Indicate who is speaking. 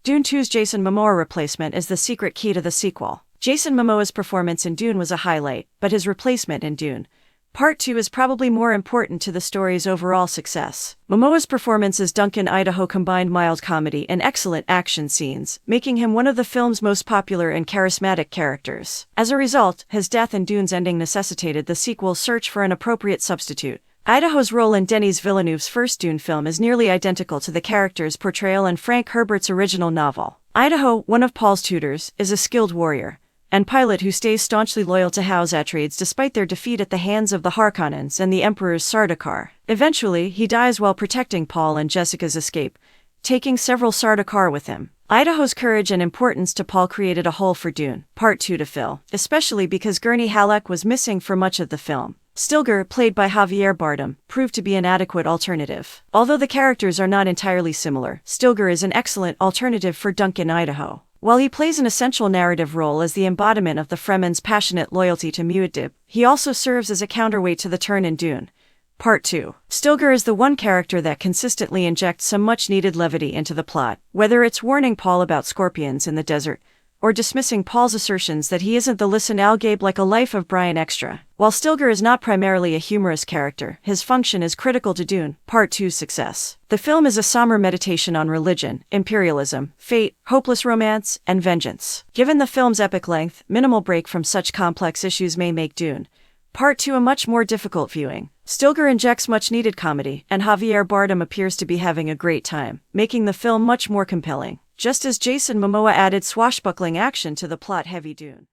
Speaker 1: Dune 2's Jason Momoa replacement is the secret key to the sequel. Jason Momoa's performance in Dune was a highlight, but his replacement in Dune Part 2 is probably more important to the story's overall success. Momoa's performance as Duncan Idaho combined mild comedy and excellent action scenes, making him one of the film's most popular and charismatic characters. As a result, his death and Dune's ending necessitated the sequel's search for an appropriate substitute. Idaho's role in Denis Villeneuve's first Dune film is nearly identical to the character's portrayal in Frank Herbert's original novel. Idaho, one of Paul's tutors, is a skilled warrior and pilot who stays staunchly loyal to House Atreides despite their defeat at the hands of the Harkonnens and the Emperor's Sardaukar. Eventually, he dies while protecting Paul and Jessica's escape, taking several Sardaukar with him. Idaho's courage and importance to Paul created a hole for Dune Part 2 to fill, especially because Gurney Halleck was missing for much of the film. Stilgar, played by Javier Bardem, proved to be an adequate alternative. Although the characters are not entirely similar, Stilgar is an excellent alternative for Duncan Idaho. While he plays an essential narrative role as the embodiment of the Fremen's passionate loyalty to Muad'Dib, he also serves as a counterweight to the turn in Dune Part 2. Stilgar is the one character that consistently injects some much-needed levity into the plot, whether it's warning Paul about scorpions in the desert, or dismissing Paul's assertions that he isn't the listen Al Gabe like a Life of Brian extra. While Stilgar is not primarily a humorous character, his function is critical to Dune Part 2's success. The film is a somber meditation on religion, imperialism, fate, hopeless romance, and vengeance. Given the film's epic length, minimal break from such complex issues may make Dune Part 2 a much more difficult viewing. Stilgar injects much-needed comedy, and Javier Bardem appears to be having a great time, making the film much more compelling, just as Jason Momoa added swashbuckling action to the plot-heavy Dune.